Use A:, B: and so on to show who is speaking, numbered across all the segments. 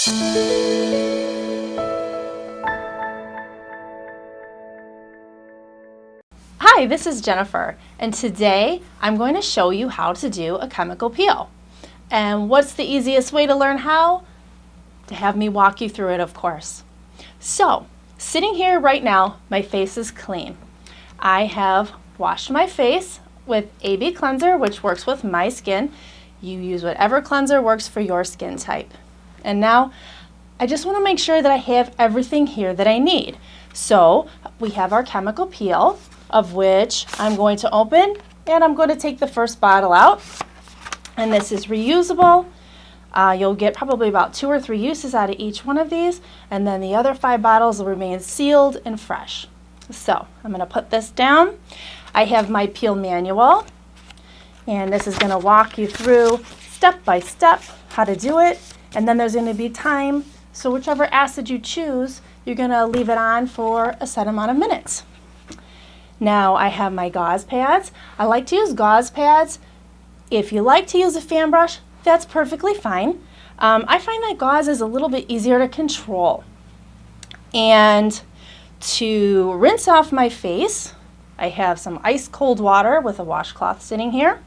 A: Hi, this is Jennifer, and today I'm going to show you how to do a chemical peel. And what's the easiest way to learn how? To have me walk you through it, of course. So, sitting here right now, my face is clean. I have washed my face with AB cleanser, which works with my skin. You use whatever cleanser works for your skin type. And now, I just want to make sure that I have everything here that I need. So, we have our chemical peel, of which I'm going to open, and I'm going to take the first bottle out. And this is reusable. You'll get probably about 2 or 3 uses out of each one of these, and then the other 5 bottles will remain sealed and fresh. So I'm going to put this down. I have my peel manual, and this is going to walk you through step by step how to do it, and then there's going to be time, so whichever acid you choose, you're going to leave it on for a set amount of minutes. Now I have my gauze pads. I like to use gauze pads. If you like to use a fan brush, that's perfectly fine. I find that gauze is a little bit easier to control. And to rinse off my face, I have some ice cold water with a washcloth sitting here.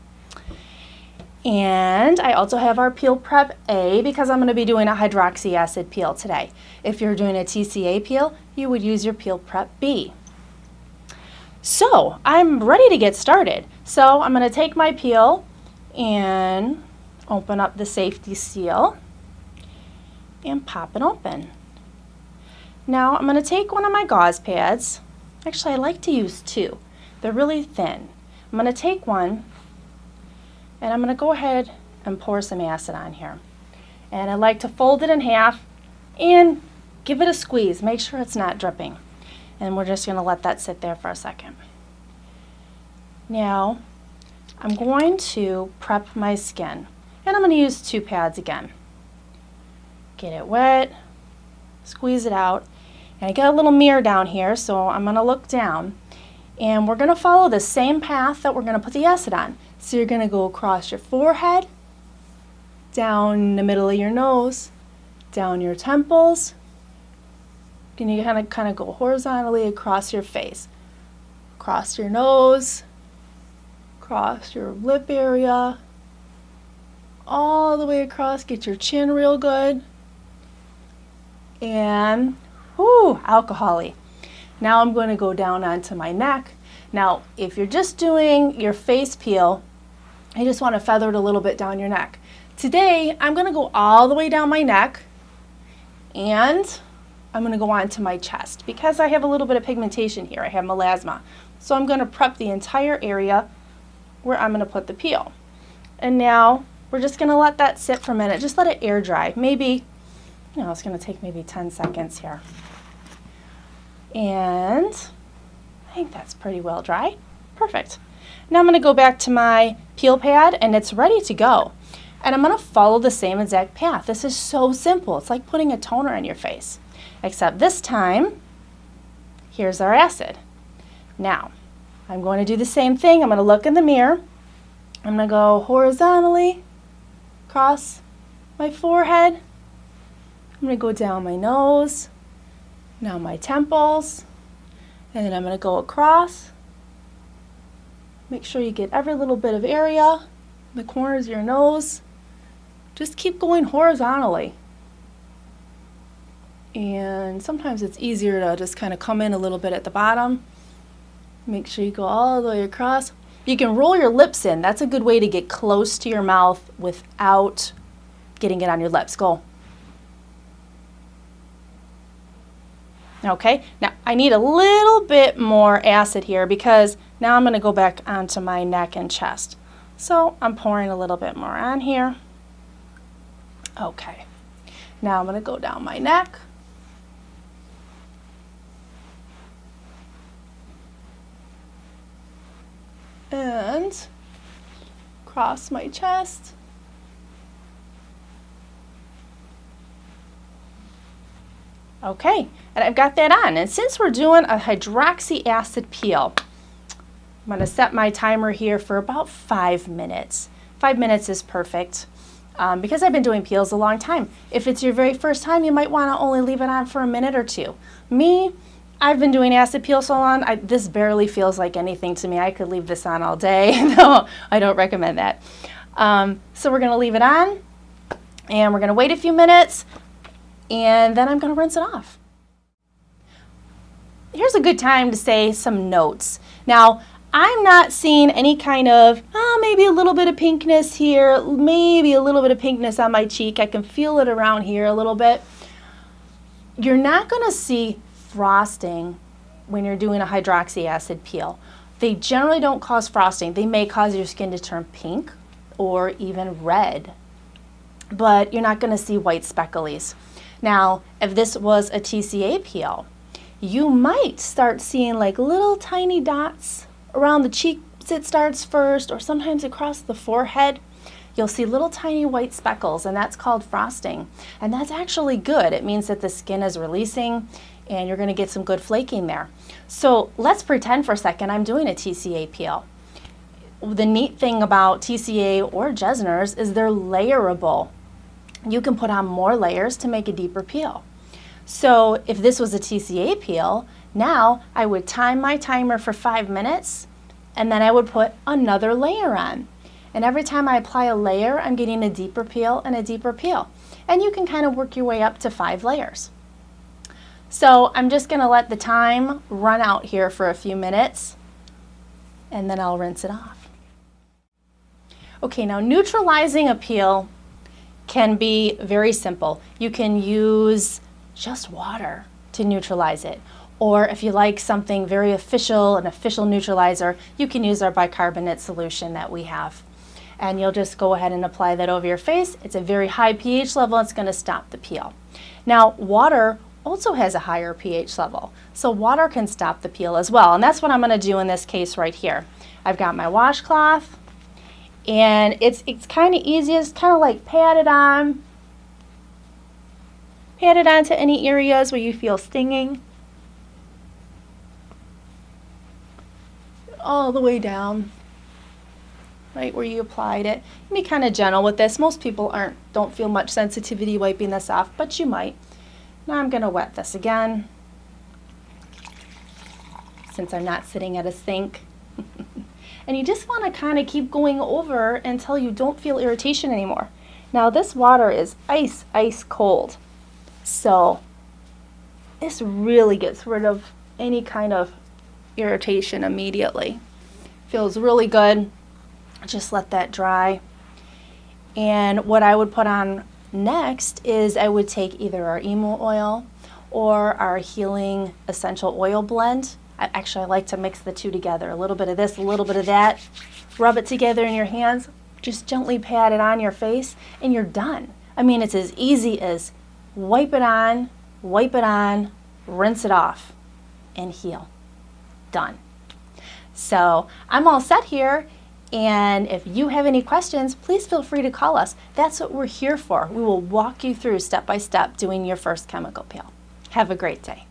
A: And I also have our Peel Prep A because I'm going to be doing a hydroxy acid peel today. If you're doing a TCA peel, you would use your Peel Prep B. So I'm ready to get started. So I'm going to take my peel and open up the safety seal and pop it open. Now I'm going to take one of my gauze pads. Actually, I like to use 2. They're really thin. I'm going to take one and I'm going to go ahead and pour some acid on here. And I like to fold it in half and give it a squeeze. Make sure it's not dripping. And we're just going to let that sit there for a second. Now, I'm going to prep my skin. And I'm going to use 2 pads again. Get it wet, squeeze it out. And I got a little mirror down here, so I'm going to look down. And we're going to follow the same path that we're going to put the acid on. So you're going to go across your forehead, down the middle of your nose, down your temples. And you kind of go horizontally across your face, across your nose, across your lip area, all the way across. Get your chin real good. And, whoo, alcohol-y. Now I'm going to go down onto my neck. Now, if you're just doing your face peel, you just want to feather it a little bit down your neck. Today, I'm going to go all the way down my neck, and I'm going to go on to my chest because I have a little bit of pigmentation here. I have melasma. So I'm going to prep the entire area where I'm going to put the peel. And now we're just going to let that sit for a minute. Just let it air dry. Maybe, it's going to take maybe 10 seconds here. And I think that's pretty well dry. Perfect. Now I'm going to go back to my peel pad and it's ready to go. And I'm going to follow the same exact path. This is so simple. It's like putting a toner on your face. Except this time, here's our acid. Now, I'm going to do the same thing. I'm going to look in the mirror. I'm going to go horizontally across my forehead. I'm going to go down my nose, now my temples, and then I'm going to go across. Make sure you get every little bit of area, the corners of your nose. Just keep going horizontally. And sometimes it's easier to just kind of come in a little bit at the bottom. Make sure you go all the way across. You can roll your lips in. That's a good way to get close to your mouth without getting it on your lips. Go. Okay, now I need a little bit more acid here because now I'm going to go back onto my neck and chest. So I'm pouring a little bit more on here. Okay, now I'm going to go down my neck. And across my chest. Okay, and I've got that on. And since we're doing a hydroxy acid peel, I'm going to set my timer here for about 5 minutes. 5 minutes is perfect. because I've been doing peels a long time. If it's your very first time, you might want to only leave it on for a minute or two. Me, I've been doing acid peel so long, this barely feels like anything to me. I could leave this on all day. No, I don't recommend that. So we're going to leave it on, and we're going to wait a few minutes, and then I'm going to rinse it off. Here's a good time to say some notes. Now, I'm not seeing any kind of, maybe a little bit of pinkness here, maybe a little bit of pinkness on my cheek. I can feel it around here a little bit. You're not going to see frosting when you're doing a hydroxy acid peel. They generally don't cause frosting. They may cause your skin to turn pink or even red, but you're not going to see white speckles. Now, if this was a TCA peel, you might start seeing like little tiny dots around the cheeks. It starts first, or sometimes across the forehead. You'll see little tiny white speckles, and that's called frosting. And that's actually good. It means that the skin is releasing, and you're going to get some good flaking there. So let's pretend for a second I'm doing a TCA peel. The neat thing about TCA or Jessners is they're layerable. You can put on more layers to make a deeper peel. So if this was a TCA peel, now I would time my timer for 5 minutes, and then I would put another layer on. And every time I apply a layer, I'm getting a deeper peel and a deeper peel. And you can kind of work your way up to 5 layers. So I'm just going to let the time run out here for a few minutes, and then I'll rinse it off. Okay, now neutralizing a peel can be very simple. You can use just water to neutralize it. Or if you like something very official, an official neutralizer, you can use our bicarbonate solution that we have. And you'll just go ahead and apply that over your face. It's a very high pH level. It's going to stop the peel. Now, water also has a higher pH level, so water can stop the peel as well. And that's what I'm going to do in this case right here. I've got my washcloth, and it's kind of easy. It's kind of like pat it on to any areas where you feel stinging. All the way down, right where you applied it. Be kind of gentle with this. Most people don't feel much sensitivity wiping this off, but you might. Now I'm going to wet this again, since I'm not sitting at a sink. And you just want to kind of keep going over until you don't feel irritation anymore. Now this water is ice cold, so this really gets rid of any kind of irritation immediately. Feels really good. Just let that dry. And what I would put on next is I would take either our emu oil or our healing essential oil blend. I like to mix the two together. A little bit of this, a little bit of that. Rub it together in your hands. Just gently pat it on your face, and you're done. I mean, it's as easy as wipe it on, rinse it off, and heal. Done. So I'm all set here, and if you have any questions, please feel free to call us. That's what we're here for. We will walk you through step by step doing your first chemical peel. Have a great day.